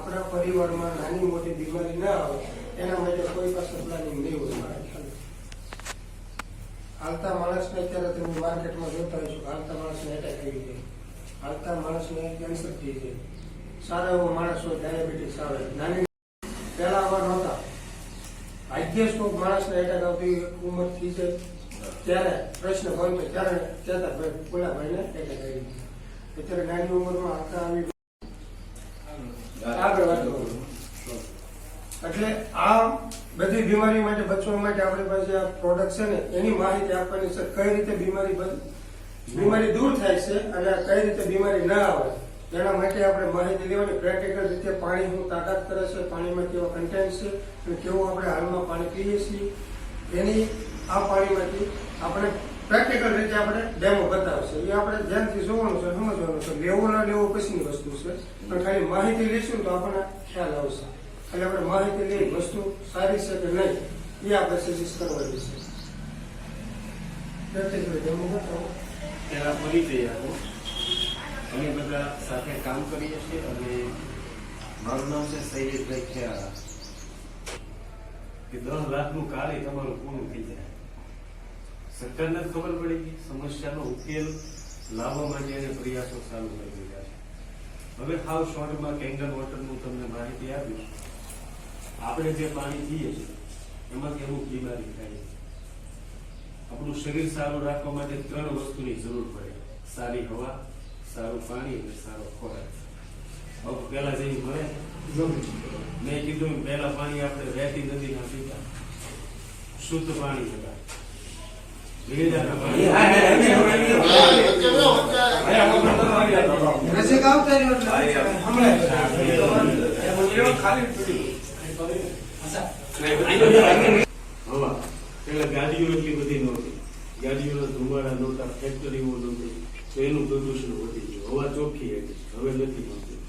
આપણા પરિવારમાં નાની મોટી બીમારી ના આવે એના માટે કોઈ પાસે પ્લાનિંગ નહીં હોય. હાલતા માણસને અત્યારે તમે માર્કેટમાં જોતા હશો, હાલતા માણસને એટેક આવી જાય, હાલતા માણસને કેન્સર થઈ જાય, સારા એવો માણસ હોય ડાયાબિટીસ આવે. નાની પહેલા આવા નહોતા. ભાગ્યેશ કોઈક માણસને એટેક આવતી ઉંમર થઈ જાય ત્યારે પ્રશ્ન બનતો ત્યારે કહેતા પેલા ભાઈને એટેક આવી ગયો. અત્યારે નાની ઉંમરમાં હાલતા આવી આગળ વાત કરું. એટલે આ બધી બીમારી માટે બચવા માટે આપણી પાસે આ પ્રોડક્ટ છે ને એની માહિતી આપવાની છે. કઈ રીતે બીમારી દૂર થાય છે અને કઈ રીતે બીમારી ના આવે એના માટે આપણે માહિતી લેવાની. પ્રેક્ટિકલ રીતે પાણી શું તાકાત કરે છે, પાણીમાં કેવા કન્ટેન્ટ છે અને કેવું આપણે હાલમાં પાણી પીએ છીએ એની આ પાણીમાંથી આપણે પ્રેક્ટિકલ રીતે આપણે ડેમો બતાવશે. એ આપણે ધ્યાનથી જોવાનું છે, સમજવાનું છે. લેવું ના લેવું પછીની વસ્તુ છે, પણ ખાલી માહિતી લઈશું તો આપણને ખ્યાલ આવશે. એટલે આપણે માહિતી લઈ વસ્તુ સારી છે કે નહીં એ આપણે સજેસ્ટ કરવાની છે. પ્રેક્ટિકલ ડેમો બતાવો. તેના પરિચય આપો. અમે બધા સાથે કામ કરીએ છીએ અને મારું નામ છે સૈયદભાઈ ખેરાળા. કે 10 લાખનું કાર્ય તમારું પૂરું થઈ જાય. સરકારને ખબર પડી ગઈ, સમસ્યાનો ઉકેલ લાવવા માટે એને પ્રયાસો ચાલુ કરી રહ્યા છે. હવે હાવ શોર્ટમાં કેંગર વોટરનું તમને માહિતી આપી. આપણે જે પાણી પીએ છીએ એમાંથી અમુક બીમારી થાય છે. આપણું શરીર સારું રાખવા માટે 3 વસ્તુની જરૂર પડે: સારી હવા, સારું પાણી અને સારો ખોરાક. હવે પેલા જઈ મળે મેં કીધું પહેલા પાણી આપણે વહેતી નદીના પીતા, શુદ્ધ પાણી હતા. હવા પેલા ગાડીઓ એટલી બધી નહોતી, ગાડીઓના ધુમાડા નહોતા, ફેક્ટરીઓ નહોતી, તો એનું પ્રદૂષણ વધી ગયું. હવા ચોખ્ખી હતી, હવે નથી મળતી.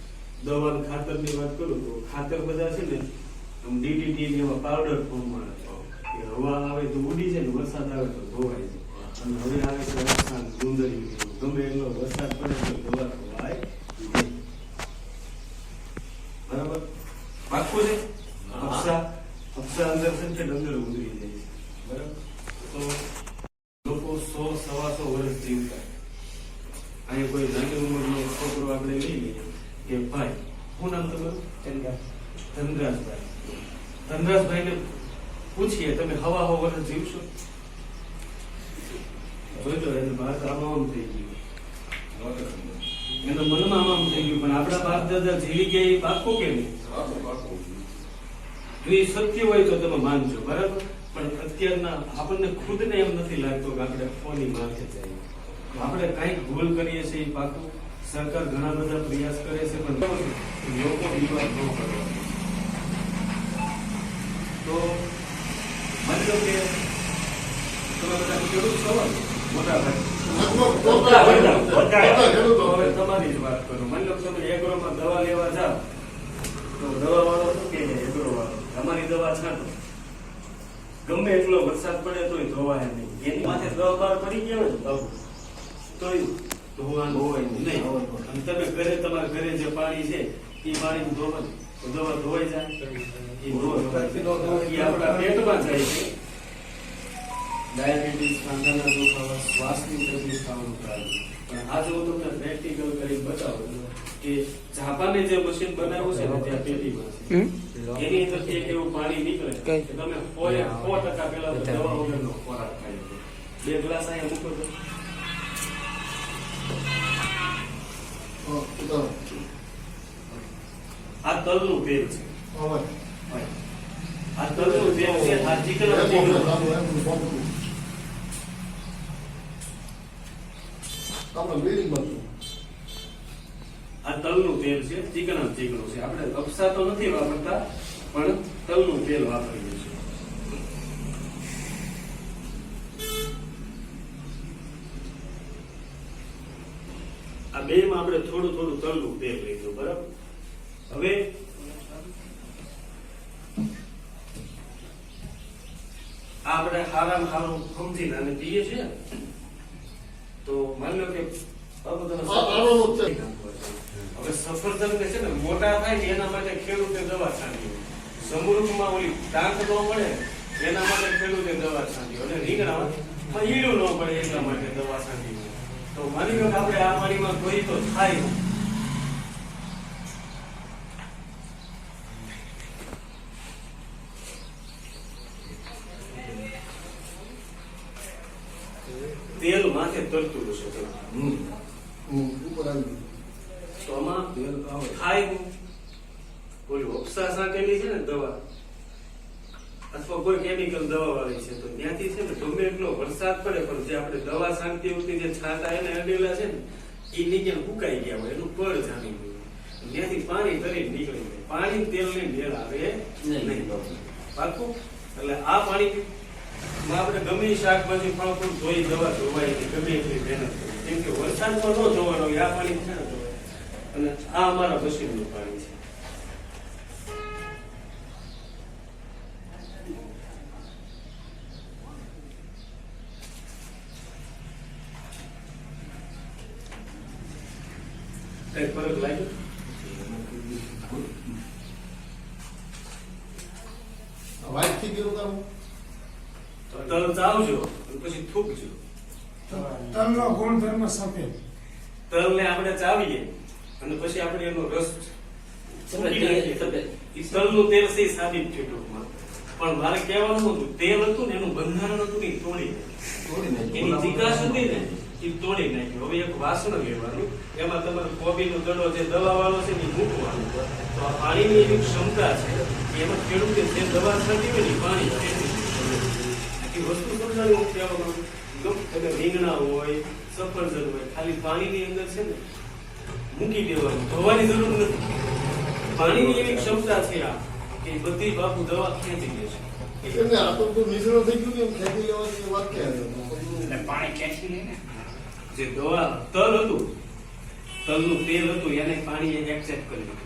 દવા ખાતરની વાત કરું તો ખાતર બધા છે ને આમ ડીડીટી ને એવા પાવડર ફોર્મમાં હવા આવે તો ઉડી જાય ને વરસાદ આવે તો ધોવાય છે. અને હવે આવે છે વરસાદ ગુંદરી, ગમે એટલો વરસાદ પડે તો દવા ધોવાય નહીં. બરાબર પાકું છે. અફસા અંદર છે કે અંદર ઉતરી જાય છે. બરાબર. તો લોકો 100-125 વર્ષ જીવતા. અહીંયા કોઈ નાની ઉંમરનો છોકરો આપણે લઈ લઈએ કે ભાઈ શું નામ તમારું? ધનરાજભાઈ. ધનરાજભાઈને પૂછીએ તમે હવા વર્ષ જીવશો? જોઈતો એને વાત આમ થઈ ગયું, એના મનમાં આમ થઈ ગયું. પણ આપણા બાપ દાદા જીવી ગયા એ પાકો કે નહીં? જો એ સત્ય હોય તો તમે માનજો. બરાબર. પણ અત્યારના આપણને ખુદને એમ નથી લાગતો કે આપણે ફોની માથે જઈએ. આપણે કઈક ભૂલ કરીએ છીએ એ પાકું. સરકાર ઘણા બધા પ્રયાસ કરે છે પણ લોકો વિવાદ ન કરવા. તો માની લો કે તમે બધા ખેડૂત છો, મોટા ભાઈ તમારી જ વાત કરો. માની લો તમે એગ્રોમાં દવા લેવા જાઓ તો દવા વાળો શું કે એગ્રો વાળો તમારી દવા છાંટો, ગમે એટલો વરસાદ પડે તોય ધોવાય નહીં. એની માથે દવા બાર પડી ગયા હોય તોય ધોવાનું હોય નહીં. અને તમે ઘરે તમારા ઘરે જે પાણી છે એ પાણી ધોવાનું તો દવા ધોવાઈ જાય. એ આપણા પેટમાં જાય છે. ડાયાબિટીસ, કાંધાના દુખાવા, શ્વાસની તકલીફ થવાનું કારણ. પણ આ જો તમને પ્રેક્ટિકલ કરી બતાવું કે જાપાને જે મશીન બનાવ્યું છે ને ત્યાં પેટીમાં છે, એની અંદરથી એક એવું પાણી નીકળે કે તમે 100% પેલા તો દવા વગરનો ખોરાક ખાઈ શકો. 2 ગ્લાસ અહીંયા મૂકો તો આ તલનું તેલ છે. આ તલનું તેલ છે. આ ચિકન આ તલનું તેલ છે. ચીકણા ચીકણું છે. આપણે અપસા તો નથી વાપરતા પણ તલનું તેલ વાપરીએ છીએ. આ બે માં આપણે થોડું થોડું તલનું તેલ લઈશું. બરાબર. હવે આપણે સારામાં સારું સમજીને અને પીએ છીએ તો માની લો કે હવે સફરજન છે ને મોટા થાય ને એના માટે ખેડૂતે દવા છાંટી, સમૃદ્ધમાં ઓલી ટાંક ન મળે એના માટે ખેડૂતે દવા છાંટી, અને રીંગણામાં ઈડું ન પડે એટલા માટે દવા છાંટી. તો માની લો કે આપણે આ પાણીમાં કોઈ તો થાય. તેલ માથે તરતું હશે તો આમાં થાય કોઈ ઓપ્સા છાંટેલી છે ને દવા અથવા કોઈ કેમિકલ દવા વાળી છે તો ત્યાંથી છે ને ગમે એટલો વરસાદ પડે પણ જે આપણે દવા છાંટતી વખતે જે છાંટા એને અડેલા છે ને એ નીચે ફૂંકાઈ ગયા હોય, એનું પડ જામી ગયું, ત્યાંથી પાણી તરીને નીકળી જાય. પાણી તેલ ને મેળ આવે નહીં પાકું. એટલે આ પાણી આપણે ગમે શાકભાજી ફળ ફૂલ ધોઈ દવા ધોવાય ગમે એટલી મહેનત કરી, કેમ કે વરસાદમાં ન ધોવાનો હોય, આ પાણી છે ને ધોવાય. અને આ અમારા મશીનનું પાણી છે. કઈ ફરક લાગ્યો? તલ ચાવજો પછી થૂકજો. તલનો ગુણધર્મ સફેદ. તલ ને આપણે ચાવીએ અને પછી આપણે એનો રસ તલનું તેલ છે સાબિત થયું ટૂંકમાં. પણ મારે કહેવાનું હતું તેલ હતું ને એનું બંધારણ હતું ને તોડી એની ચીકાશ હતી ને એ તોડી નાખ્યું. હવે એક વાસણ લેવાનું, એમાં તમારે કોબીનો દડો જે દવા વાળો છે એ મૂકવાનું. તો આ પાણીની એવી ક્ષમતા છે કે એમાં ખેડૂતે જે દવા છાંટી હોય ને પાણી આખી વસ્તુ સમજાવી હું કહેવા માંગુ. તમે રીંગણા હોય, સફરજન હોય, ખાલી પાણીની અંદર છે ને મૂકી દેવાનું, ધોવાની જરૂર નથી. પાણીની એવી ક્ષમતા છે આ કે બધી બાપુ દવા ખેંચી લે છે. પાણી ખેંચી લે ને જે દવા તલ હતું, તલનું તેલ હતું એને પાણી એક્સેપ્ટ કરી લીધું.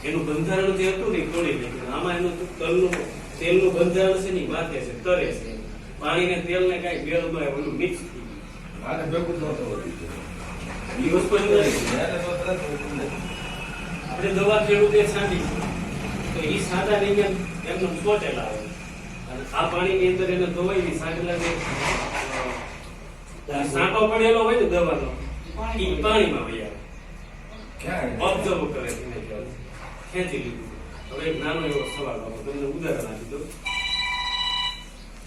એનું બંધારણ જે હતું ને એ તોડી નાખ્યું. આમાં એનું તલનું તેલનું બંધારણ છે ને માથે છે, તરે છે. પાણી ને તેલ ને કઈ બેળમાં ઓલું મિક્સ થઈ ગયું. આપણે દવા ખેડૂતે છાંટી તો એ સાદા રીંગણ એમનું ચોટેલા આવે, અને આ પાણીની અંદર એને ધોવાઈ સાંટેલા જે સાંટો પડેલો હોય ને દવાનો એ પાણીમાં વહી આવે, ઓબ્ઝર્વ કરે છે, ખેંચી લીધું. હવે એક નાનો એવો સવાલ આપો, તમને ઉદાહરણ આપી દઉં.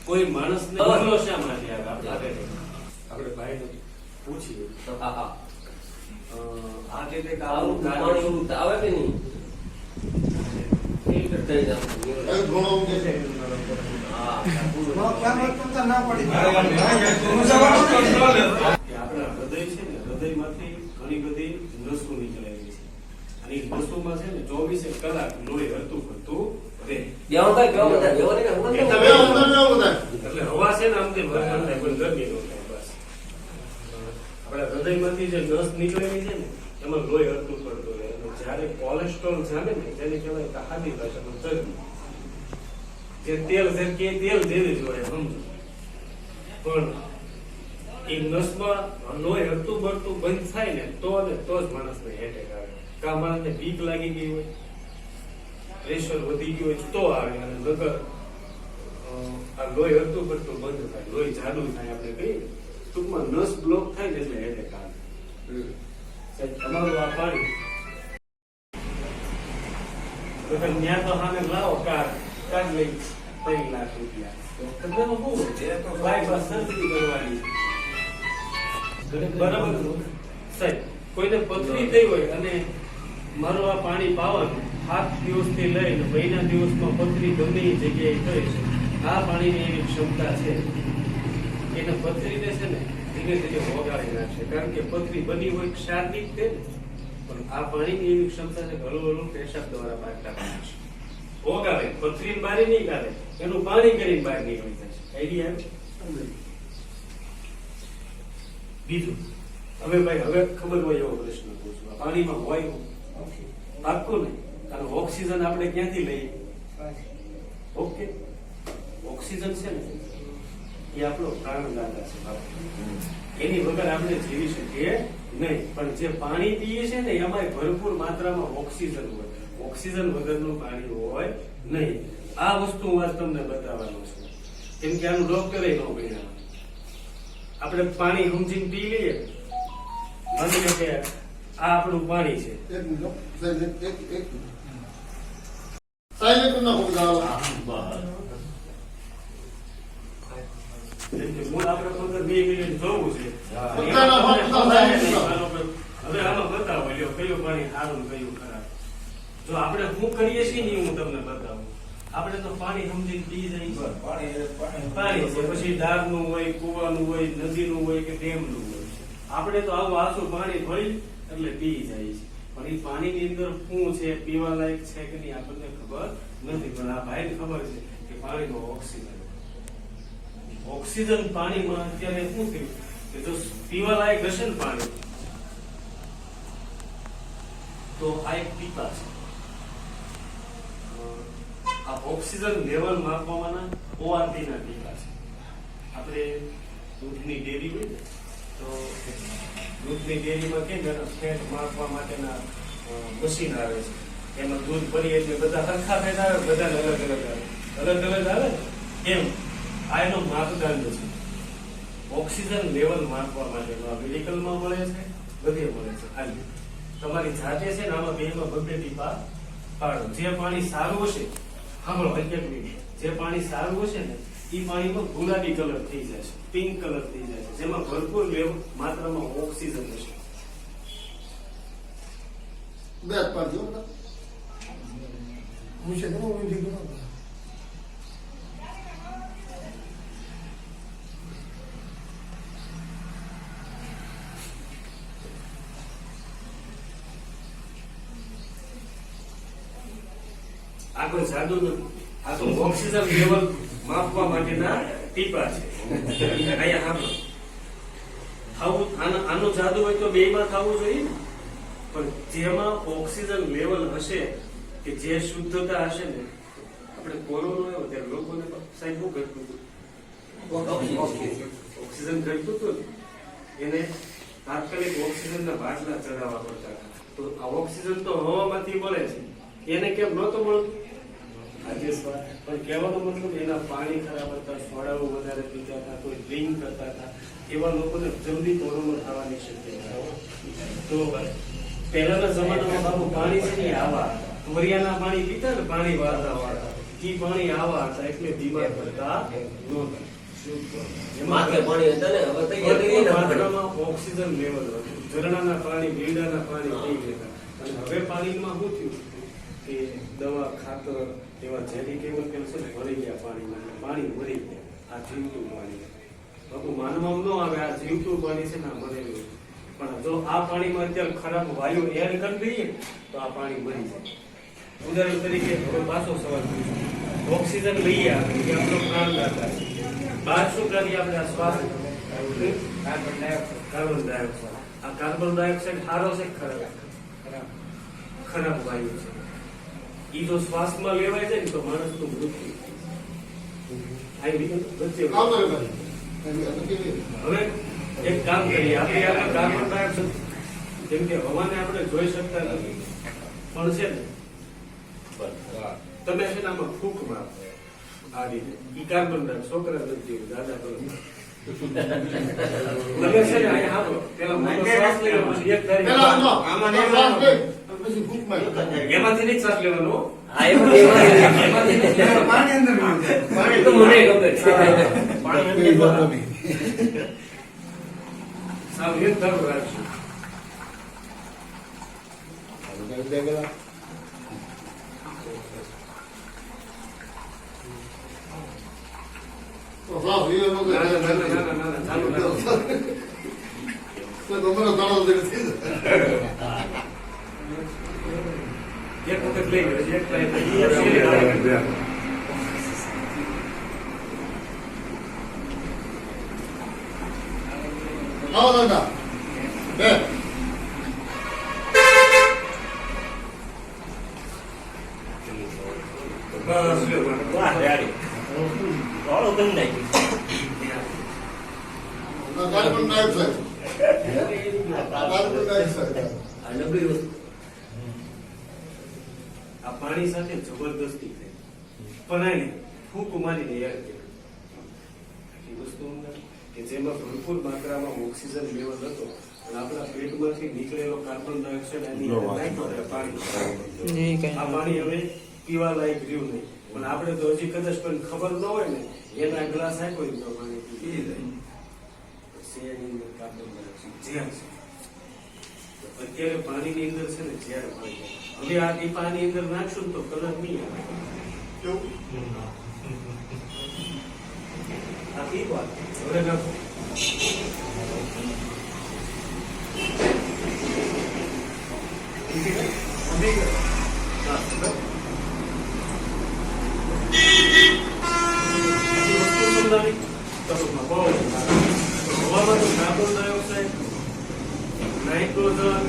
કોઈ માણસને બદલો શા માટે આવે? આપણે ભાઈને પૂછીએ આ રીતે આવું આવે કે નહીં? આપણા હૃદય છે ને, હૃદયમાંથી ઘણી બધી નસો નીકળેલી છે, અને એ નસોમાં છે ને 24 કલાક લોહી હરતું ફરતું રહે. એટલે હવા છે ને આમ તેમ હરતા થાય, પણ ગરમી ન થાય. બસ આપણા હૃદયમાંથી જે નસ નીકળેલી છે ને એમાં લોહી હરતું ફરતું રહે. અને જયારે કોલેસ્ટ્રોલ જામે ને તેને કહેવાય સાદી ભાષામાં ચરબી. જે તેલ છે કે તેલ જેવી જ હોય સમજો, પણ એ નસમાં લોહી હરતું ફરતું બંધ થાય ને તો જ માણસને એટેક આવે. કા માણસને બીક લાગી ગઈ હોય, પ્રેશર વધી ગયું હોય તો આવે, અને નગર આ લોહી હરતું ફરતું બંધ થાય, લોહી જાડુ થાય, આપણે કહીએ ટૂંકમાં નસ બ્લોક થાય ને એટલે એટેક આવે. તમારું આ પાણી ત્યાં તો સામે લાવો કાર લઈ 3 લાખ રૂપિયા બાયપાસ સર્જરી કરવાની. બરાબર સાહેબ, કોઈને પથરી થઈ હોય અને મારું આ પાણી પાવાનું 7 દિવસથી લઈને મહિના દિવસમાં પથરી ગમે એ જગ્યાએ થઈ છે. આ પાણીની એવી ક્ષમતા છે એને પથરીને છે ને ધીરે ધીરે ઓગાળી નાખશે. કારણ કે પથરી બની હોય ક્ષારની જ તે, પણ આ પાણીની એવી ક્ષમતા છે હળવું પેશાબ દ્વારા બહાર કાઢે છે. ઓગાળે, પથરી બહાર નહીં કાઢે, એનું પાણી કરીને બહાર નીકળી જાય છે. આઈડિયા આવે? બીજું હવે ભાઈ, હવે ખબર હોય એવો પ્રશ્ન પૂછવા, પાણીમાં હોય પાકું ને, અને ઓક્સિજન આપણે ક્યાંથી લઈએ? ઓકે, ઓક્સિજન છે ને એ આપણો પ્રાણદાતા છે. એની વગર આપણે જીવી શકીએ નહીં. પણ જે પાણી પીએ છે ને એમાં ભરપૂર માત્રામાં ઓક્સિજન હોય. ઓક્સિજન વગરનું પાણી હોય નહીં. આ વસ્તુ હું આજ તમને બતાવવાનો છું. કેમ કે આનું ડોક્ટરે ન ભણ્યા. આપણે પાણી સમજીને પી લઈએ. માની લો કે આ આપણું પાણી છે. એક મિનિટ એક સાયલેન્ટ ના હોવું જાવ મૂળ આપણે 15-20 મિનિટ જોવું છે. પોતાના હાથ હવે આમાં બતાવો લ્યો કયું પાણી સારું ને કયું ખરાબ. જો આપણે શું કરીએ છીએ ને હું તમને બતાવું. આપણે તો પાણી સમજી પી જઈએ. પાણી છે પછી ડારનું હોય, કુવાનું હોય, નદીનું હોય કે ડેમનું હોય. આપણે તો આવું આસું પાણી ભરી એટલે પી જાય છે. પણ એ પાણીની અંદર શું છે, પીવા લાયક છે કે નહીં આપણને ખબર નથી. પણ આ ભાઈને ખબર છે કે પાણીમાં ઓક્સિજન. ઓક્સિજન પાણીમાં અત્યારે શું થયું કે જો પીવા લાયક હશે ને પાણી તો આ એક ટીપા છે. આ ઓક્સિજન લેવલ માપવાના ORT ના ટીપા છે. આપણે દૂધની ડેરી હોય ને તો દૂધની ડેરીમાં કેમ ફેટ માપવા માટેના મશીન આવે છે. એમાં દૂધ ભરી એટલે બધા સરખા ફેટ આવે, બધા અલગ અલગ આવે એમ આ એનો માપદંડ છે. ઓક્સિજન લેવલ માપવા માટેનો મેડિકલમાં મળે છે, બધે મળે છે. ખાલી તમારી જાતે છે ને આમાં બેમાં બબ્બે ટીપા પાડો. જે પાણી સારું હશે, સાંભળો એક મિનિટ, જે પાણી સારું હશે ને એ પાણીમાં ગુલાબી કલર થઈ જશે, પિંક કલર થઈ જશે, જેમાં ભરપૂર માત્રામાં ઓક્સિજન હશે. બે પાડજો હું છે ને હું દીકરો આ કોઈ જાદુ નથી. આ તો ઓક્સિજન લેવલ માપવા માટેના ટીપા છે. અહીંયા સાંભળો, આનો જાદુ હોય તો બેમાં થવું જોઈએ ને. પણ જેમાં ઓક્સિજન લેવલ હશે કે જે શુદ્ધતા હશે ને, આપણે કોરોના આવ્યો ત્યારે લોકોને સાહેબ શું ઘટતું હતું? ઓક્સિજન ઘટતું હતું ને એને તાત્કાલિક ઓક્સિજનના બાટલા ચડાવવા પડતા હતા. તો આ ઓક્સિજન તો હવામાંથી મળે છે, એને કેમ નહોતું મળતું? આજે પણ કહેવાનો મતલબ એના પાણી ખરાબ હતા, સોડાઓ વધારે પીતા હતા, કોઈ ડ્રિંક કરતા હતા, એવા લોકોને જલ્દી કોરોના થવાની શક્યતા. તો પહેલાના જમાનામાં બાબુ પાણી છે ને આવા વરિયાના પાણી પીતા ને, પાણી વાળતા વાળતા એ પાણી આવા હતા એટલે બીમાર પડતા નહોતા. માત્રામાં ઓક્સિજન લેવલ હતું. ઝરણાના પાણી, ગીરડાના પાણી પી લેતા. અને હવે પાણીમાં શું થયું કે દવા, ખાતર એવા ઝેરી કેમિકલ છે ને ભરી ગયા પાણીમાં. પાણી મરી ગયા. આ જીવતું પાણી બાપુ માનવામાં ન આવે. આ જીવતું પાણી છે ને આ મરેલું. પણ જો આ પાણીમાં અત્યારે ખરાબ વાયુ એર કરી દઈએ તો આ પાણી મરી જાય. ઉદાહરણ તરીકે હવે પાછો સવાલ પૂછો, ઓક્સિજન લઈએ આપણે કે આપણો પ્રાણદાતા છે. બહાર શું કરીએ આપણે? આ શ્વાસ, કાર્બન ડાયોક્સાઇડ. આ કાર્બન ડાયોક્સાઇડ સારો છે ખરાબ? ખરાબ વાયુ છે. ઈ જો શ્વાસમાં લેવાય જાય ને તો માણસનું મૃત્યુ હવે એક કામ કરીએ આપણે. આ કાર્બન ડાયોક્સાઇડ જેમ કે હવાને આપણે જોઈ શકતા નથી, પણ છે ને તમે છે ને આમાં ફૂંક મારો આ રીતે, ઈ કાર્બન ડાયોક્સાઇડ છોકરા નથી દાદા કરો તમે છે ને અહીંયા સાંભળો, પેલા મોટો શ્વાસ લઈ પછી એક ધારી આમાં પછી ભૂખ માં એમાંથી નહીં શ્વાસ લેવાનો. પાણી અંદર પાણી તો મને ગમે છે. સાવ એક ધારું રાખશું. એક વખત લઈ ગયો છે, એક કાર્બન ડાયોક્સાઇડ. આ નબળી વસ્તુ. આ પાણી સાથે જબરદસ્તી થઈ પણ આને ફૂંક મારીને યાદ કર્યું એ વસ્તુ અંદર કે જેમાં ભરપૂર માત્રામાં ઓક્સિજન લેવલ હતો અને આપણા પેટમાંથી નીકળેલો કાર્બન ડાયોક્સાઇડ આની અંદર નાખ્યો એટલે પાણી આ પાણી હવે પીવા લાયક રહ્યું નહીં પણ આપણે તો હજી કદાચ કોઈ ખબર ન હોય ને એના ગ્લાસ આપ્યો હોય તો પાણી પી જાય શેરની અંદર કાર્બન ડાયોક્સાઇડ ઝેર છે અત્યારે પાણીની અંદર છે ને ઝેર પાણી હવે આ ટીપાની અંદર નાખશું ને તો કલર નહીં આવે આ ટીપા હવે નાખો હવામાં તો carbon dioxide nitrogen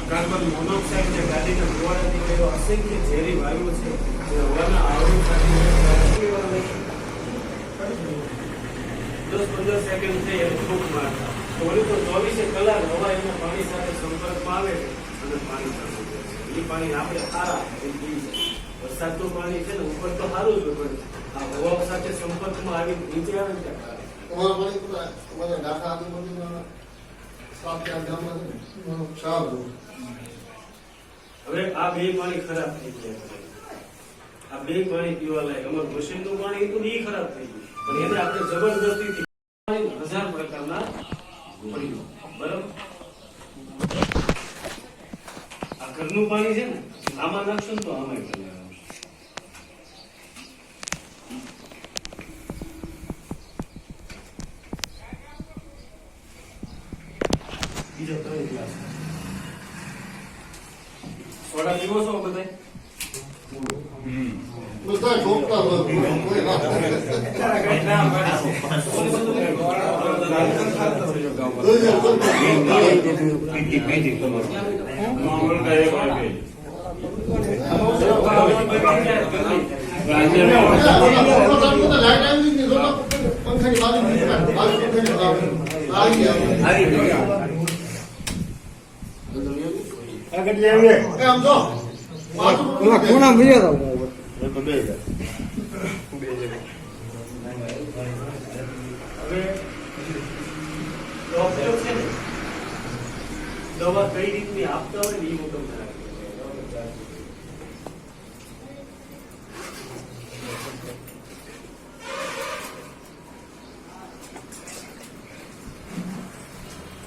carbon monoxide જે ગાડીના ધુવાળા નીકળેલો અસંખ્ય ઝેરી વાયુઓ છે જે હવાના આવરણ સાથે 10-15 સેકન્ડ થઈ અને ફૂંક મારતા તો ઓલી તો 24 કલાક હવા એના પાણી સાથે સંપર્કમાં આવે છે અને પાણી ચાલુ છે એ પાણી આપણે સારા પી જાય વરસાદનું પાણી છે ને ઉપર તો સારું જ હોય આ હવા સાથે સંપર્કમાં આવી નીચે આવે ને ત્યાં તમારા પાણી તમારા ઢાકા આજુબાજુના 7-8 ગામમાં છે ને સારું. હવે આ બે પાણી ખરાબ થઈ ગયા આ બે પાણી પીવા લાયક અમારું મશીનનું પાણી તો ઈ ખરાબ થઈ ગયું પણ એને આપણે જબરદસ્તી 1000 પ્રકારના પડી બરાબર આ ઘરનું પાણી છે ને આમાં નાખશો ને તો આમાં બીજો 3 ગ્લાસ સોડા પીવો છો બધા બધા ઠોકતા હોય કોઈ ના પંખાની બાજુ આમ જો કોના મળ્યા હવે ડોક્ટર છે ને દવા કઈ રીતની આપતા હોય ને એ હું તમને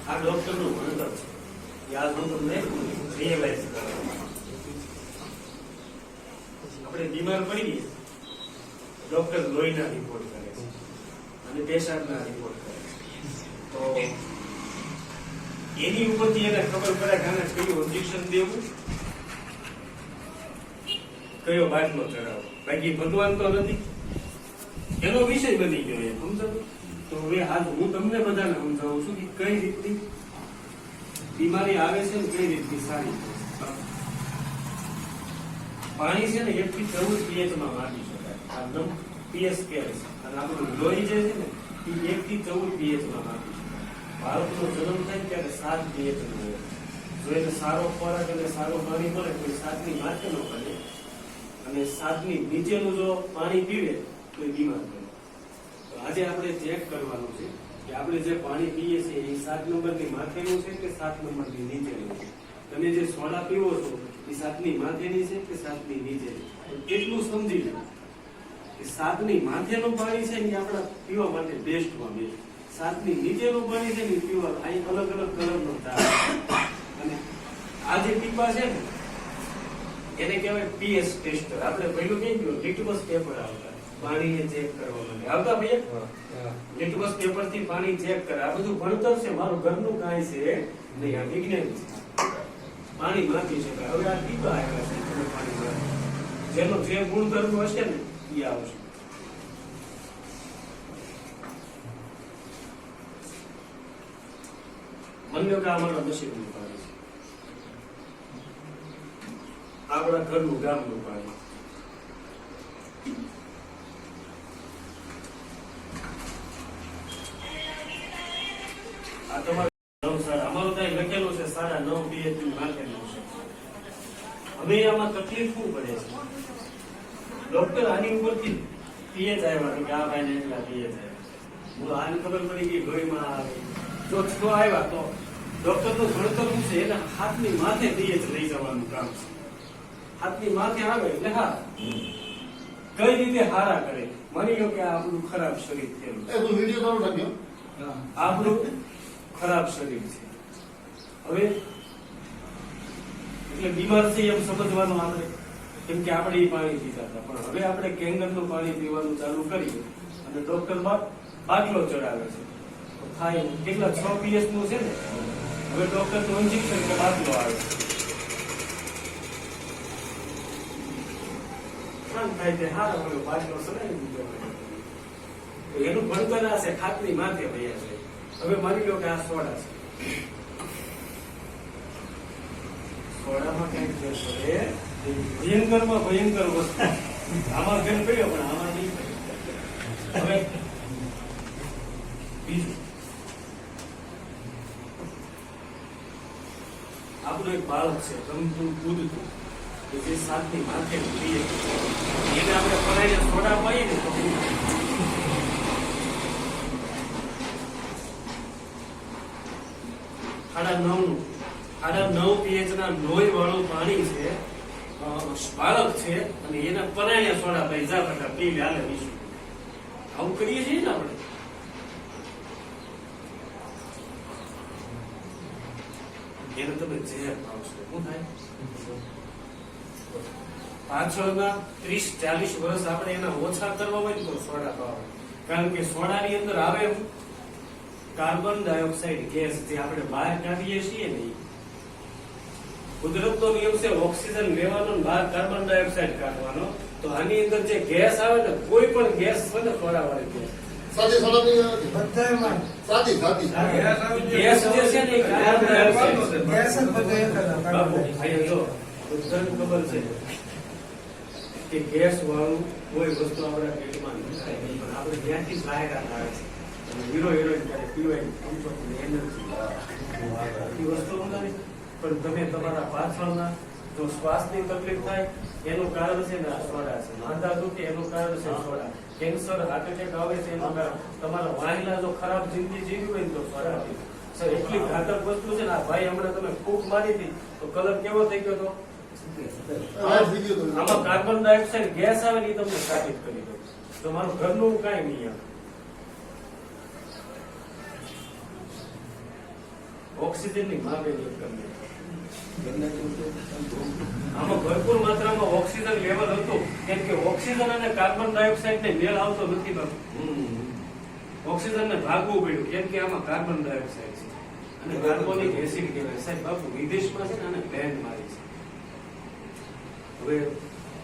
આ ડોક્ટર નું ભણતર છે યાદ હું તમને રિયલાઇઝ કરવા આપણે બીમાર પડી ગયા ડોક્ટર લોહીના રિપોર્ટ કરે છે અને પેશાબના રિપોર્ટ કરે છે તો એની ઉપરથી એને ખબર પડે કે આને કયું ઇન્જેક્શન દેવું કયો બાટલો ચડાવવો બાકી ભગવાન તો નથી એનો વિષય બની ગયો એ સમજો તો હવે આજ હું તમને બધાને સમજાવું છું કે કઈ રીતની બીમારી આવે છે ને કઈ રીતની સારી પાણી છે ને 1 થી 14 pH માં માપી શકાય આ પીએચ સ્કેલ છે અને આપણું લોહી જે છે ને એ 1 થી 14 pH માં માપી શકાય બાળકનો જન્મ થાય ત્યારે 7 pH નો હોય જો એને સારો ખોરાક અને સારું પાણી મળે તો 7 ની માથે ન પડે અને 7 ની નીચેનું જો પાણી પીવે તો એ બીમાર પડે તો આજે આપણે ચેક કરવાનું છે કે આપણે જે પાણી પીએ છીએ એ 7 નંબરની માથેનું છે કે 7 નંબરની નીચેનું છે તમે જે સોડા પીવો છો એ 7 ની માથેની છે કે 7 ની નીચેની એટલું સમજી લો કે 7 ની માથેનું પાણી છે ને આપણા પીવા માટે બેસ્ટમાં બેસ્ટ 7 ની નીચેનું પાણી છે ને પીવા અહીં અલગ અલગ કલરનો ચા અને આ જે ટીપા છે ને એને કહેવાય પીએચ ટેસ્ટર આપણે પહેલું કઈ ગયું લિટમસ પેપર આવતા પાણીને ચેક કરવા માટે આવતા ભૈયા લિટમસ પેપર થી પાણી ચેક કરે આ બધું ભણતર છે મારું ઘરનું કાંઈ છે નહીં આ વિજ્ઞાન છે પાણી માપી શકાય હવે આ ટીપા આવ્યા છે તમે પાણી માપી જેનો જે ગુણધર્મ હશે ને એ આવશે માની લો કે અમારા મશીનનું પાણી છે આપણા ઘરનું ગામનું પાણી આ તમારું 9 સાડા અમારું ત્યાં લખેલું છે 9.5 pH નાખેલું છે. હવે આમાં તકલીફ શું પડે છે? ડોક્ટર આની ઉપરથી પીએચ આવ્યા કે આ ભાઈને એટલા પીએચ આવ્યા. આને ખબર પડી કે લોહીમાં જો 6 આવ્યા તો ડોક્ટર નું ભણતર શું છે? એના હાથની માથે પીએચ લઈ જવાનું કામ છે. હાથની માથે આવે એટલે હા કઈ રીતે હારા કરે. માની લો કે આ આપણું ખરાબ શરીર થયેલું છે. વિડીયો ચાલુ રાખ્યો. આપણું ખરાબ શરીર છે. હવે એટલે બીમાર છે એમ સમજવાનું આપણે, કેમ કે આપણે ઈ પાણી પીતા હતા, પણ હવે આપણે કેંગરનું પાણી પીવાનું ચાલુ કરીએ અને ડોક્ટર બાટલો ચડાવે છે તો થાય કેટલા 6 pH નું છે ને. હવે ડોક્ટર નું ઇન્જેક્શન કે બાટલો આવે છે. થાય તે હારા હોય બાટલો સડાવી દીધો. એનું ભણતર આ છે ખાતની માથે ભૈયા છે. હવે માની લો કે આ સોડા છે. સોડામાં કઈક જે છે ભયંકરમાં ભયંકર વસ્તુ આમાં ગેમ કર્યો પણ આમાં નહીં કર્યો. હવે બીજું આપણું એક બાળક છે રમતું કૂદતું કે જે સાથની માથે પીએ એને આપણે પરાઈને સોડા પાઈએ ને તો 9.5 pH ના લોહી વાળું પાણી છે, બાળક છે અને એના પરાણે સોડા ભાઈ જા ફટા પી લે હાલે બીજું. આવું કરીએ છીએ ને આપણે. એને તમે ઝેર પાવશો શું થાય? પાછળના 30-40 વર્ષ આપણે એના ઓછા કરવા હોય તો સોડા પાવા. કારણ કે સોડાની અંદર આવે કાર્બન ડાયોક્સાઇડ ગેસ જે આપણે બહાર કાઢીએ છીએ ને, કુદરતનો નિયમ છે ઓક્સિજન લેવાનો ને બહાર કાર્બન ડાયોક્સાઇડ કાઢવાનો. તો આની અંદર જે ગેસ આવે ને કોઈ પણ ગેસ હોય ને સોડા વાળી ગેસ સાદી સોડા બધામાં સાદી ગેસ જે છે ને એ કાર્બન ડાયોક્સાઇડ ગેસ જ બધે એક જ બાપુ, અહીંયા જો બધાને ખબર છે કે ગેસ વાળું કોઈ વસ્તુ આપણા પેટમાં ન થાય નહીં, પણ આપણે ત્યાંથી જાહેરાત આવે છે હીરો હિરોઈન કરે પીવાય એનર્જી વસ્તુ નથી. પણ તમે તમારા પાછળના જો શ્વાસની તકલીફ થાય એનું કારણ છે ને આ સોડા છે. માંદા દુખે એનું કારણ છે સોડા. કેન્સર હાર્ટ એટેક આવે છે એનું કારણ તમારા વાહિલા જો ખરાબ જિંદગી જીવી હોય ને તો સોડા પી. સર એટલી ઘાતક વસ્તુ છે ને. આ ભાઈ હમણાં તમે ફૂંક મારી હતી તો કલર કેવો થઈ ગયો હતો? આમાં કાર્બન ડાયોક્સાઇડ ગેસ આવે ને એ તમને સાબિત કરી દઉં. તો મારું ઘરનું કાંઈ નહીં આવે. ઓક્સિજનની માગણી કરવી. આમાં ભરપૂર માત્રામાં ઓક્સિજન લેવલ હતું, કેમ કે ઓક્સિજન અને કાર્બન ડાયોક્સાઇડ ને મેળ આવતો નથી બાપુ. ઓક્સિજન ને ભાગવું પડ્યું કેમ કે આમાં કાર્બન ડાયોક્સાઇડ છે અને કાર્બોનિક એસિડ કહેવાય. સાહેબ બાપુ વિદેશમાં છે ને આને બેન મારી છે. હવે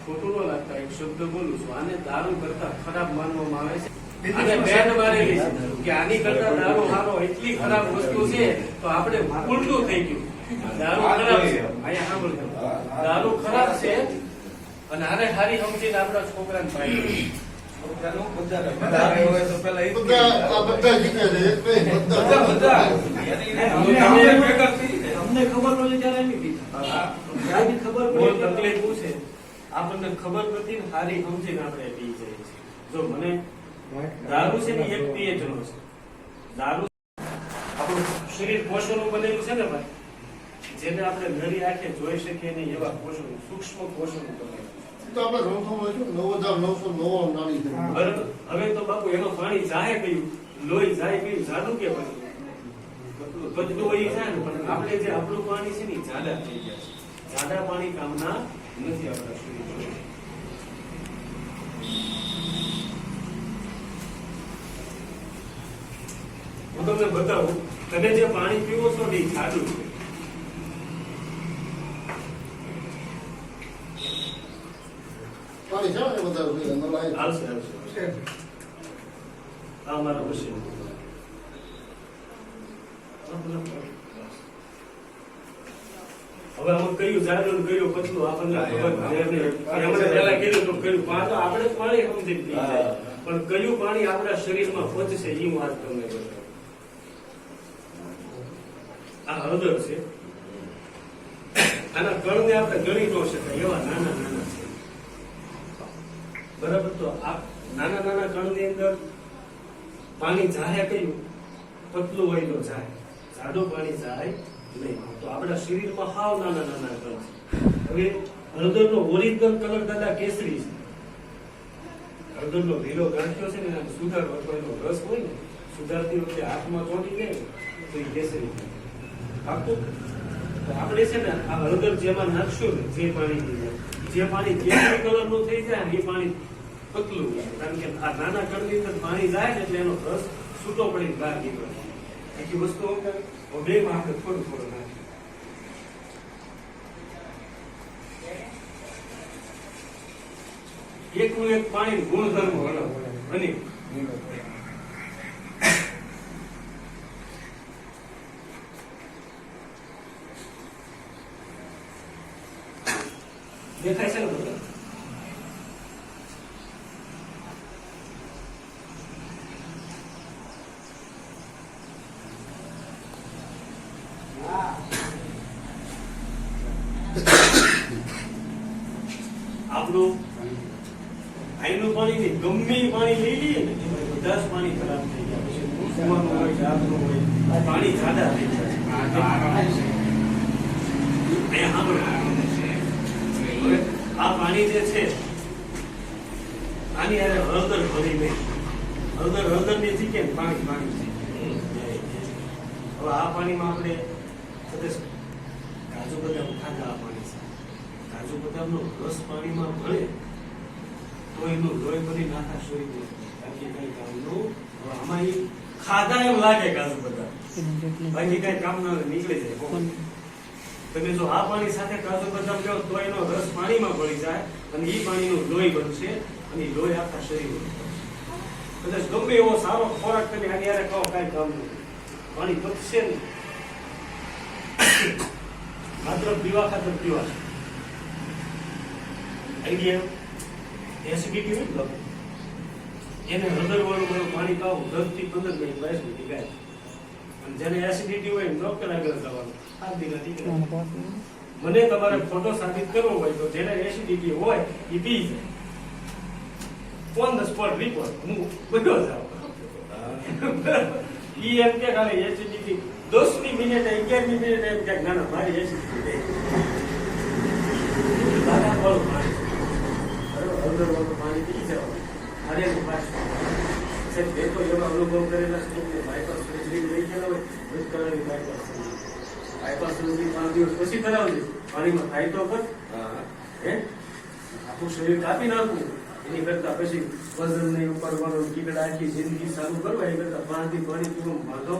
ખોટું ન લાગતા એક શબ્દ બોલું છું, આને દારૂ કરતા ખરાબ માનવામાં આવે છે. આને બેન મારેલી છે કે આની કરતા દારૂ સારો, એટલી ખરાબ વસ્તુ છે. તો આપણે ઉલટું થઈ ગયું. દારૂ ખરાબ છે, અહીંયા સાંભળજો, દારૂ ખરાબ છે અને આને હારી સમજીને આપણા છોકરાને પાડી. અમને ખબર નથી ત્યારે એની પીતા ખબર તકલીફ શું છે આપણને ખબર નથી ને હારી સમજીને આપણે પી જઈએ છીએ. જો મને દારૂ છે ને 1 pH નો છે. દારૂ આપણું શરીર કોષોનું બનેલું છે ને ભાઈ, જેને આપણે નરી આંખે જોઈ શકીએ નહીં એવા કોષો, સૂક્ષ્મ કોષોનું બનેલું. તો આપણે 9,999 નાની છે. બરાબર. હવે તો બાપુ એમાં પાણી જાય કયું, લોહી જાય કયું, જાડું કે બધું એ જાય ને. પણ આપણે જે આપણું પાણી છે ને જાડા થઈ ગયા છે. જાડા પાણી કામના નથી આપણા શરીર. હું તમને બતાવું, તમે જે પાણી પીવો છો ને એ જાડું છે. પાણી છે ને બધા નલાય. હાલશે આ મારા મશીન. હવે આમાં કયું જાડું કયું પતલું આપણને ખબર નથી. પહેલા કીધું તો કયું આપણે પાણી સમજી પી જાય, પણ કયું પાણી આપણા શરીરમાં પહોંચશે એ હું આજ તમને બતાવું. આ હળદર છે. આના કણને આપણે ગણી ન શકાય એવા નાના નાના છે. બરાબર, તો આ નાના નાના કણની અંદર પાણી જાય કયું? પતલું હોય તો જાય, જાડું પાણી જાય નહીં. તો આપણા શરીરમાં હાવ નાના નાના કણ છે. હવે હળદરનો ઓરિજિનલ કલર દાદા કેસરી છે. હળદરનો લીલો ગાંઠિયો છે ને એને સુધારવા તો એનો રસ હોય ને, સુધારતી વખતે હાથમાં ચોંટી જાય ને તો એ કેસરી થાય. પાકું? તો આપણે છે ને આ હળદર જેમાં નાખશું ને, જે પાણી કેસરી કલરનું થઈ જાય ને એ પાણી પતલું હોય. કારણ કે આ નાના કણની અંદર પાણી જાય ને એટલે એનો રસ છૂટો પડી બહાર નીકળે. આખી વસ્તુ બે માં આપણે થોડું થોડું નાખીએ. એકનું એક પાણી ગુણધર્મો અલગ બની દેખાય છે ને બધા? આપણું આઈનું પાણી નહીં, ગમે એ પાણી લઈ લઈએ ને એમાં બધા જ પાણી ખરાબ થઈ ગયા. પછી કુવાનું હોય, જાતનું હોય, પાણી જાડા થઈ જાય. અહીંયા સાંભળો, હવે આ પાણી જે છે આની હારે હળદર ભરી નહીં. હળદરની જગ્યાએ પાણી છે. હવે આ પાણીમાં આપણે કાજુ બદામ ખાધા. આ પાણી છે કાજુ બદામનો રસ પાણીમાં ભળે તો એનું લોહી બની નાખા સોઈ દે. બાકી કઈ કામનું આમાં એ ખાધા એમ લાગે કાજુ બદામ, બાકી કઈ કામ ના નીકળી જાય. તમે જો આ પાણી સાથે કાજુ બદામ લો તો એનો રસ પાણીમાં ભળી જાય અને એ પાણીનું લોહી બનશે અને એ લોહી આખા શરીરમાં. કદાચ ગમે એવો સારો ખોરાક તમે આની હારે ખાઓ કઈ કામ નહીં, પાણી પચશે ને. માત્ર પીવા ખાતર પીવા છે. આઈડિયા એસિડિટી હોય ને એને હળદર વાળું પાણી ખાવું 10 થી 15 મિનિટ 22 મિનિટ ગાય. અને જેને એસિડિટી હોય ડોક્ટર આગળ જવાનું. મને તમારે ખોટો સાબિત કરવો હોય તો જેને એસિડિટી હોય એ પી જાય. ઓન ધ સ્પોટ રિપોર્ટ હું બધો જાઉં. ઈ એમ કે ખાલી એસિડિટી 10મી મિનિટે 11મી મિનિટે એમ કે ના ના મારી એસિડિટી દાદા વાળું પાણી, હળદર વાળું પાણી પી જવાનું. અરે પાછું બે તો એવા અનુભવ કરેલા છે કે બાયપાસ સર્જરી લઈ ગયેલા હોય, વિથ કલરની બાયપાસ સર્જરી 5 દિવસ પછી કરાવજો. પાણીમાં થાય તો પણ હે આખું શરીર કાપી નાખવું એની કરતા પછી વજન નહીં ઉપાડવાનું, કીકડા આખી જિંદગી સારું કરવા એ કરતા 5 દી પાણી પીવું વાંધો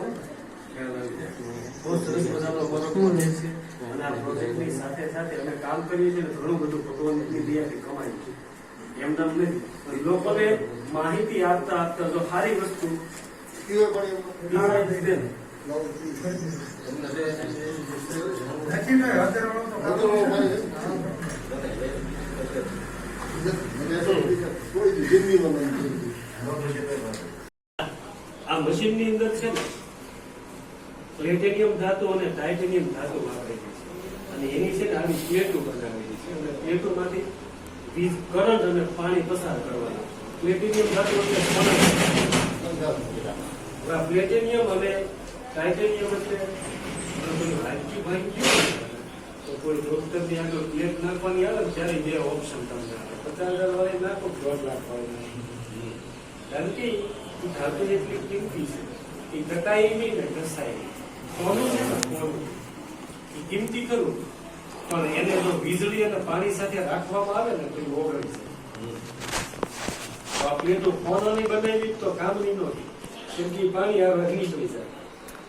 બહુ સરસ મજાનો ફરક પડે છે. અને આ પ્રોજેક્ટની સાથે સાથે અમે કામ કરીએ છીએ ઘણું બધું ભગવાનની દયાથી કમાયું છે. એમ નામ નથી, લોકોને માહિતી આપતા આપતા જો સારી વસ્તુ આ મશીનની અંદર છે ને પ્લેટિનિયમ ધાતુ અને ટાઇટેનિયમ ધાતુ વાપરેલી છે. અને એની છે ને આવી પ્લેટો બનાવેલી છે. અને પ્લેટોમાંથી વીજ કરંટ અને પાણી પસાર કરવાના. પ્લેટિનિયમ ધાતુ એટલે પ્લેટિનિયમ અને ટાઇટેનિયમ એટલે તો કોઈ ડોક્ટરની આગળ પ્લેટ નાખવાની આવે ને ત્યારે 2 ઓપ્શન તમને આવે. 50,000 વાળી નાખો, 1.5 લાખ વાળી નાખો. કારણ કે ધાતુ એટલી કિંમતી છે એ ઘટાય નહીં ને ઘસાય નહીં. કોનું છે ને કોનું એ કિંમતી ખરું, પણ એને જો વીજળી અને પાણી સાથે રાખવામાં આવે ને તો એ ઓગળી જાય. આ પ્લેટો ફોનોની બનાવી તો કામની નહોતી, કેમ કે પાણી આ નીકળી જાય.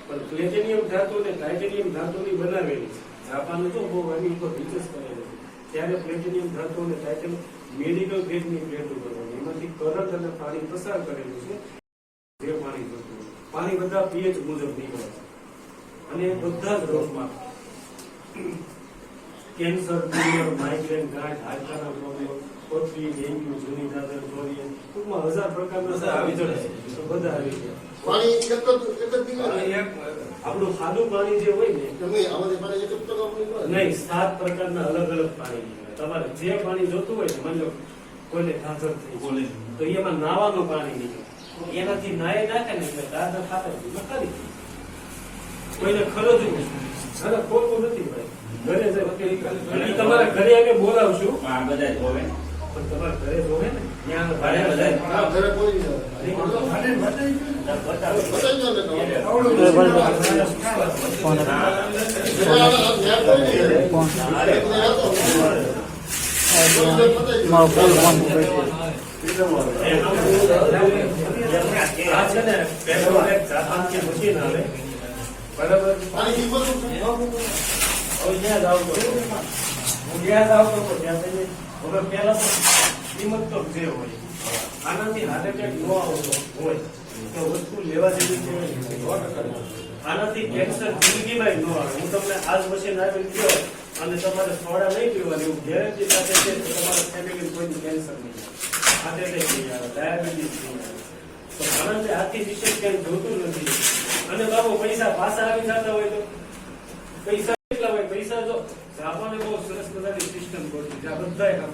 પણ પ્લેટિનિયમ ધાતુ અને ટાઇટેનિયમ ધાતુની બનાવેલી છે. જાપાન તો બહુ એની ઉપર રિસર્ચ કરેલી છે. ત્યારે પ્લેટિનિયમ ધાતુ અને ટાઇટેનિયમ મેડિકલ ગ્રેડની પ્લેટો બનાવી, એમાંથી કરંટ અને પાણી પસાર કરેલું છે. જે પાણી જોતું પાણી બધા પીએચ મુજબ નીકળે છે. અને બધા જ રોગમાં કેન્સર, ટ્યુમર, માઇગ્રેન, ગાંઠ, હાડકાના પ્રોબ્લેમ, પથરી, ડેન્ગ્યુ, જૂની દાદર, ચોરિયન, ટૂંકમાં 1000 પ્રકારના આવી જાય તો બધા આવી જાય. પાણી એક જ આપણું સાદું પાણી જે હોય ને તમે આમાંથી પાણી એક જ પ્રકારનું નીકળે? નહીં, 7 પ્રકારના અલગ અલગ પાણી નીકળે. તમારે જે પાણી જોતું હોય ને, માની લો કોઈને ધાધર થઈ છે, તો એમાં નાવાનું પાણી નીકળે. એનાથી નાય નાખે ને એટલે દાદા ખાતર ખરી કોઈને ખરોજવું અને ખોટું નથી ભાઈ. ઘરે જાય તમારા ઘરે અમે બોલાવશું આ બધા જોવે પણ તમારા ઘરે જોવે ને ત્યાં ઘરે બધા આ ઘરે કોઈ નહીં આવે. અને બતાવી બતાવે બતાવી દો ને તમે. આવડું એટલે આ ન્યાય કોઈ નહીં આવે. એક બધા હતો. મારો ફોન બંધ થઈ આ છે ને પેટ્રોલ એક જાપાનથી મશીન આવે બરાબર. આની કિંમત શું છે? હવે ત્યાં જ આવતો હતો. હું ત્યાં જ આવતો હતો ત્યાં થઈને હવે પહેલા તો કિંમત તો જે હોય આનાથી હાર્ટ એટેક ન આવતો હોય તો વસ્તુ લેવા જેવી છે. આનાથી કેન્સર જિંદગીમાં ન આવે. હું તમને આજ મશીન આપી ગયો અને તમારે સોડા નહીં પીવાની એવું ગેરંટી સાથે છે તો તમારા ફેમિલી કોઈ કેન્સર નહીં આવે, હાર્ટ એટેક નહીં આવે, ડાયાબિટીસ નહીં આવે. તો આનાથી આથી વિશેષ ક્યાંય જોતું નથી. અને બાબુ પૈસા પાછા આવી જતા હોય તો પૈસા કેટલા હોય? પૈસા જો જાપાને બહુ સરસ મજાની સિસ્ટમ ગોઠવી છે. આ બધાય કામ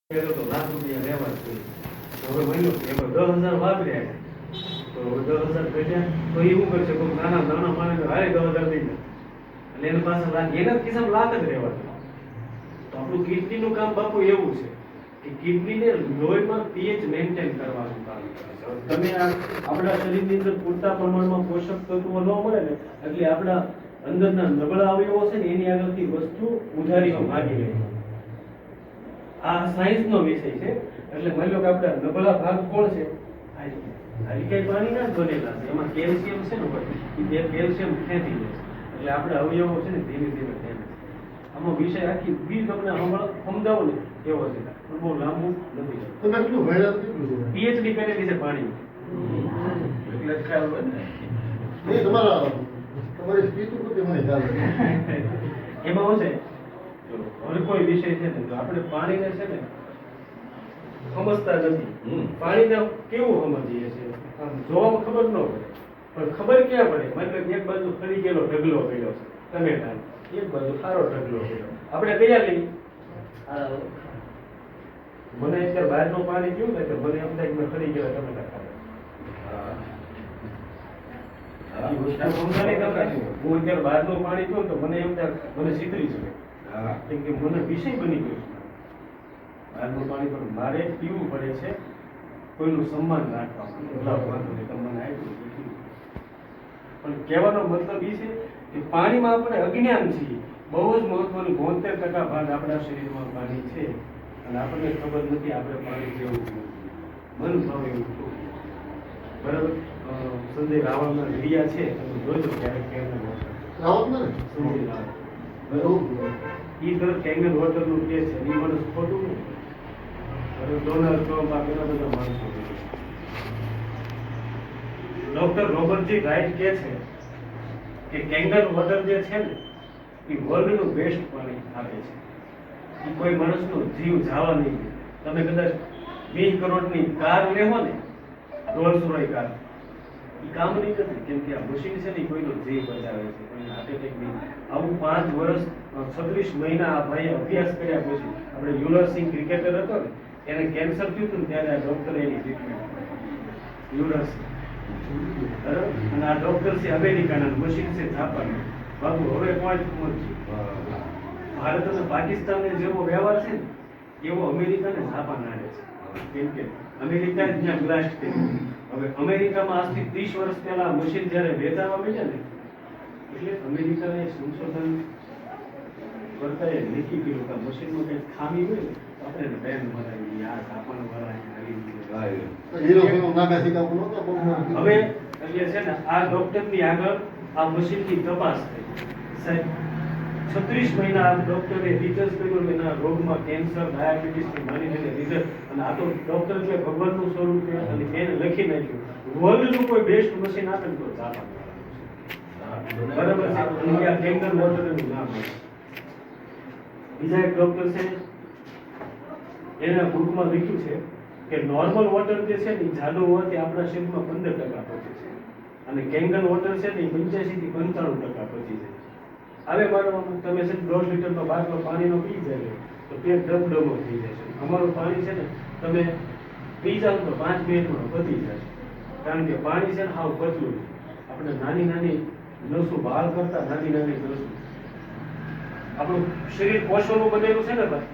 પહેલો તો લાખ રૂપિયા રહેવા જ જોઈએ. તો હવે મહિનો એમાં 10,000 વાપર્યા તો હવે 10,000 ઘટ્યા તો એ શું કરશે? કોઈ નાના માણસ હારે 10,000 દઈ દે એટલે એના પાસે લાખ, એના ખિસ્સામાં લાખ જ રહેવા જોઈએ. તો આપણું કિડનીનું કામ બાપુ એવું છે કે કિડનીને લોહીમાં pH મેન્ટેન કરવાનું કામ કરે છે. તમે આપણા શરીરની અંદર પૂરતા પ્રમાણમાં પોષક તત્વો ન મળે ને એટલે આપણા અંદરના નબળા અવયવો છે ને એની આગળથી વસ્તુ ઉધારીમાં માગી લે. આ સાયન્સનો વિષય છે. એટલે માની લો કે આપણા નબળા ભાગ કોણ છે? હાલિકાઈ પાણીના જ બનેલા છે. એમાં કેલ્શિયમ છે ને હોય એ કેલ્શિયમ ખેંચી લે છે. એટલે આપણા અવયવો છે ને ધીમે ધીમે ખેંચે છે. આમાં વિષય આખી બી તમને સમજાવો ને એવો છે પણ બહુ લાંબુ નથી. તમે કેટલું ભણ્યા કેટલું છે? પીએચડી કરેલી છે પાણી. એટલે ખ્યાલ હોય ને નહીં, તમારી સ્પીચ ઉપર મને ખ્યાલ છે. એમાં શું છે હવે કોઈ વિષય છે ને તો આપણે પાણીને છે ને સમજતા નથી. પાણીને કેવું સમજીએ છીએ? આમ જોવામાં ખબર ન પડે પણ ખબર ક્યાં પડે? મતલબ એક બાજુ ફરી ગયેલો ઢગલો પડ્યો છે ટમેટા, એક બાજુ સારો ઢગલો પડ્યો. આપણે કયા લઈ મને અત્યારે બહારનું પાણી પીવું ને તો મને એમ થાય કે મેં ફરી ગયેલા ટમેટા ખાધા. હું અત્યારે બહારનું પાણી પીવું તો મને એમ થાય મને સીતરી છે કેમ કે મને વિષય બની ગયો છે બહારનું પાણી. પણ મારે પીવું પડે છે કોઈનું સન્માન રાખવા વાંધો નહીં તમે મને આપ્યું. પણ કહેવાનો મતલબ એ છે કે પાણીમાં આપણે અજ્ઞાન છીએ. બહુ જ મહત્વનું 72% ભાગ આપણા શરીરમાં પાણી છે અને આપણને ખબર નથી આપણે પાણી કેવું મન ભાવ એવું બરાબર. સંજય રાવળના વિડિયા છે તમે જોજો ક્યારેક કેંગન વોટર. રાવત ને? સંજય રાવળ બરાબર એ દર કેંગન વોટરનું કે છે એ મને ખોટું નહીં. હવે ડોનાલ્ડ ટ્રમ્પ આ ઘણા બધા માણસો ડોક્ટર રોબર્ટજી રાઇટ કહે છે કે કેંગન વોટર જે છે ને એ વર્લ્ડનું બેસ્ટ પાણી આપે છે. એ કોઈ માણસનો જીવ જવા નહીં દે. તમે કદાચ 20 કરોડની કાર લેવો ને રોલ્સ રોય કાર એ કામ નહીં નથી કેમ કે આ મશીન છે ને એ કોઈનો જીવ બચાવે છે, કોઈ હાર્ટ એટેક નહીં. આવું 5 વર્ષ 36 મહિના આ ભાઈએ અભ્યાસ કર્યા પછી આપણે યુવરાજસિંહ ક્રિકેટર હતો ને એને કેન્સર થયું હતું ને ત્યારે આ ડોક્ટરે એની ટ્રીટમેન્ટ યુવરાજસિંહ બરાબર. અને આ ડોક્ટર છે અમેરિકાના, મશીન છે જાપાનનું. બાબુ હવે કોઈ ભારત અને પાકિસ્તાનને જેવો વ્યવહાર છે ને એવો અમેરિકાને જાપાન આવે છે. કેમ કે અમેરિકા જ ત્યાં બ્લાસ્ટ કર્યું. હવે અમેરિકામાં આજથી 30 વર્ષ પહેલા મશીન જ્યારે વેચાવા માંડ્યા ને એટલે અમેરિકાને સંશોધન કરતા એ નક્કી કર્યું કે મશીનમાં કંઈક ખામી હોય ને તો આપણે એને બેન બનાવી આ જાપાન વાળા હીરો ફિલ્મ નામે શીખવું નહોતો બહુ. હવે એટલે છે ને આ ડોક્ટરની આગળ આ મશીનની તપાસ થઈ. સાહેબ 36 મહિના આ ડોક્ટરે રિસર્ચ કર્યું એના રોગમાં કેન્સર ડાયાબિટીસથી માંડીને રિઝલ્ટ. અને આ તો ડોક્ટર એટલે ભગવાનનું સ્વરૂપ છે અને એને લખી નાખ્યું વર્લ્ડનું કોઈ બેસ્ટ મશીન આપે ને તો જાપાન બરાબર છે. અને આ કેંગન વોટરનું નામ છે. બીજા એક ડોક્ટર છે એના બુકમાં લખ્યું છે કે નોર્મલ વોટર જે છે ને જાડુ હોવાથી આપણા શરીરમાં 15% પહોંચે છે અને કેંગન વોટર છે ને એ 85 થી 95% પચી જાય. હવે માનવામાં તમે છે 1.5 લીટરનો બાટલો પાણીનો પી જાય તો પેટ ડબડબો થઈ જાય છે. અમારું પાણી છે ને તમે પી જાવ તો 5 મિનિટમાં પતી જાય છે. કારણ કે પાણી છે ને હાવ પતલું છે. આપણે નાની નાની નસું બહાર કરતા નાની નાની નસું આપણું શરીર કોષોનું બનેલું છે ને ભાઈ,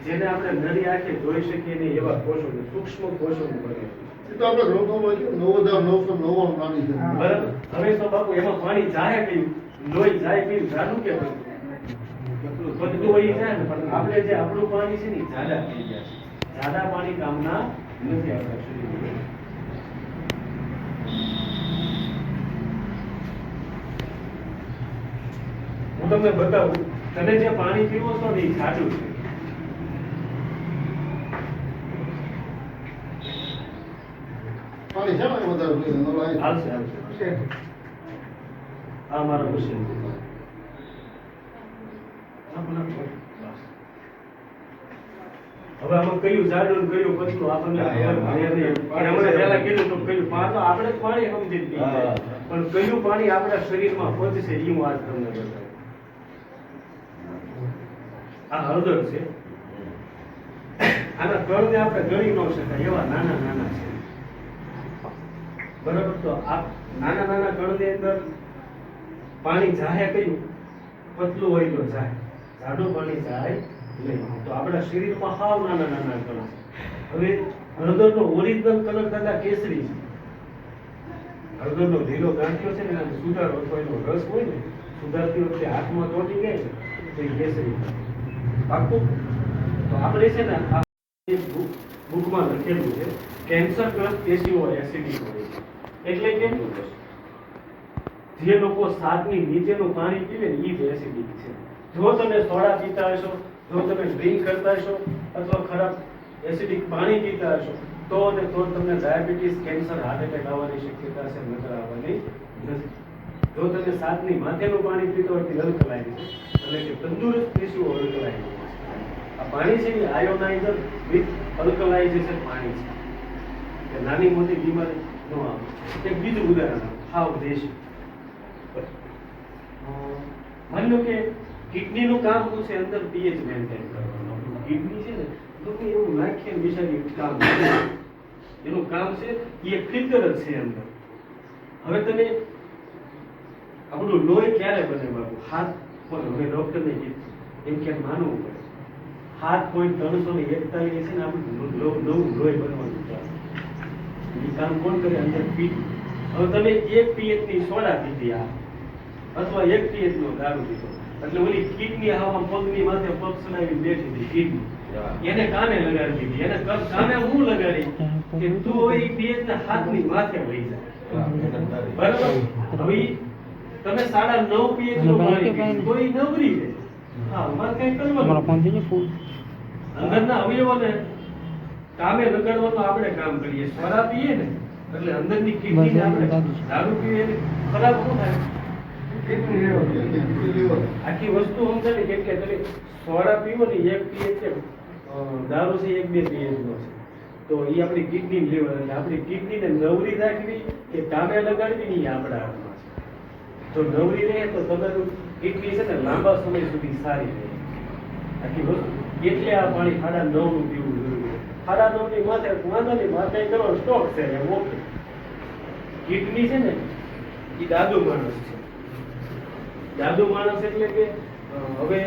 જેને આપણે નરી આંખે જોઈ શકીએ નહીં એવા કોષોનું સૂક્ષ્મ કોષોનું બનેલું છે. એ તો આપણે ગ્રંથોમાં છે 9999 નાની છે. બરાબર. હવે તો બાપુ એમાં પાણી જાય કયું, લોહી જાય કયું, જાડું કે બધું વહી જાય ને, પણ આપણે જે આપણું પાણી છે ને એ જાડા થઈ ગયા છે. જાડા પાણી કામના નથી આપણા શરીરમાં. હું તમને બતાવું, તમે જે પાણી પીવો છો ને એ જાડું છે. પાણી છે ને એ વધારે જોઈએ. નવાઈ. હાલશે હાલશે. આ મારા મશીન છે. હવે આમાં કયું જાડું ને કયું પતલું આપણને ખબર પડે નહીં. પણ હમણાં પહેલા કીધું તો કયું તો આપણે જ પાણી સમજી જ પી જાય. પણ કયું પાણી આપણા શરીરમાં પહોંચશે એ હું આજ તમને બતાવું. આ હળદર છે. આના કણને આપણે ગણી ન શકાય એવા નાના નાના છે. બરાબર. તો આ નાના નાના કણની અંદર પાણી જાય કયું, પતલું હોય તો જાય, જાડું પાણી જાય નહીં. તો આપણા શરીરમાં હાવ નાના નાના કણ છે. હવે હળદરનો ઓરિજિનલ કલર કદાચ કેસરી છે. હળદરનો લીલો ગાંઠિયો છે ને એના સુધારો અથવા એનો રસ હોય ને, સુધારતી વખતે હાથમાં ચોંટી જાય ને તો એ કેસરી પાકું. તો આપણે છે ને આ બુકમાં લખેલું છે કેન્સરગ્રસ્ત પેશીઓ એસિડિક હોય છે. એટલે કે જે લોકો 7 ની નીચેનું પાણી પીવે ને એ જ એસિડિક છે. જો તમે સોડા પીતા હશો, જો તમે ડ્રિંક કરતા હશો અથવા ખરાબ એસિડિક પાણી પીતા હશો તો ને તો તમને ડાયાબિટીસ, કેન્સર, હાર્ટ એટેક આવવાની શક્યતા છે, નકર આવવાની નથી. જો તમે 7 ની માથેનું પાણી પીતો હોય તો અલ્કલાઇન છે, એટલે કે તંદુરસ્ત પેશીઓ અલ્કલાઇન છે. આ પાણી છે એ આયોનાઇઝર વિથ અલ્કલાઇઝેશન પાણી છે કે નાની મોટી બીમારી ન આવે. એક બીજું ઉદાહરણ હાવ દેશી. માની લો કે કિડનીનું કામ શું છે, અંદર પીએચ મેન્ટેન કરવાનું. કિડની છે ને તો કે એવું નાખીએ બિચારી કામ કરે. એનું કામ છે એ એક ફિલ્ટર જ છે અંદર. હવે તમે આપણું લોહી ક્યારે બને બાબુ? હાથ પર. હવે ડોક્ટરને કીધું એમ કે માનવું પડે 7.341 છે ને આપણું નવું લોહી બનવાનું ચાલે. એ કામ કોણ કરે? અંદર પીતું. હવે તમે 1 pH ની સોડા પીધી આ અથવા 1 pH નો દારૂ પીધો એટલે ઓલી કિડની આવા પગની માથે પગ ચડાવી બેઠી હતી કિડની. એને કાને લગાડી દીધી. એને કાને હું લગાડી કે તું હવે એ pH ના હાથની માથે વહી જાય. બરાબર. હવે તમે 9.5 pH નો પાણી પીધું તો એ નવરી રહે. હા, અમારે કઈ કરવાનું અંદરના અવયવોને કામે લગાડવાનું આપણે કામ કરીએ. સોડા પીએ ને એટલે અંદરની કિડની આપણે દારૂ પીએ ને ખરાબ શું થાય? કિડની લેવર. આખી વસ્તુ સમજાય કેમ કે તમે સોડા પીવો ને 1 pH છે, દારૂ છે 1-2 pH નો છે, તો એ આપણી કિડની લેવર. એટલે આપણી કિડનીને નવરી રાખવી કે કામે લગાડવી નહીં આપણા હાથમાં છે. જો નવરી રહે તો તમારું કિડની છે ને લાંબા સમય સુધી સારી રહે. આખી વસ્તુ એટલે આ પાણી 9.5 નું પીવું જરૂરી. 9.5 ની માથે વાંધો નહીં, માથે કરો સ્ટોક છે એમ ઓકે. કિડની છે ને એ દાદુ માણસ છે. દાદુ માણસ એટલે કે હવે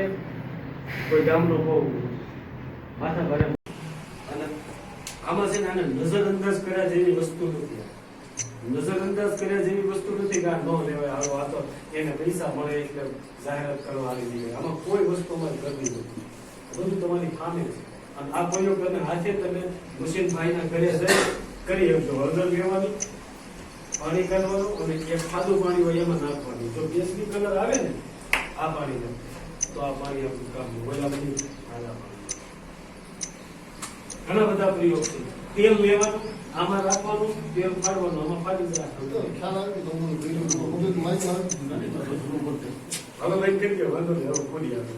કોઈ ગામનો બહુ માથા ભારે અને આમાં છે ને આને નજરઅંદાજ કર્યા જેવી વસ્તુ નથી. નજરઅંદાજ કર્યા જેવી વસ્તુ નથી કે આ ન લેવાય, હાલો આ તો એને પૈસા મળે એટલે જાહેરાત કરવા આવી દીધી. આમાં કોઈ વસ્તુ અમારે કરવી નથી. બધું તમારી સામે છે. અને આ પ્રયોગ તમે હાથે તમે મુશીન ભાઈના ઘરે જઈ કરી શકશો. હળદર લેવાની, પાણી કાઢવાનું અને એક ખાધું પાણી હોય એમાં નાખવાનું. જો કેસરી કલર આવે ને આ પાણીને તો આ પાણી આપણું કામ ઓલા બધી આલા પાણી. ઘણા બધા પ્રયોગ છે. તેલ લેવાનું, આમાં રાખવાનું, તેલ ફાડવાનું, આમાં ફાડી રાખવાનું. ખ્યાલ આવે તો હું વિડીયો માહિતી હવે ભાઈ કરી વાંધો નહીં, હવે ખોલી આપે.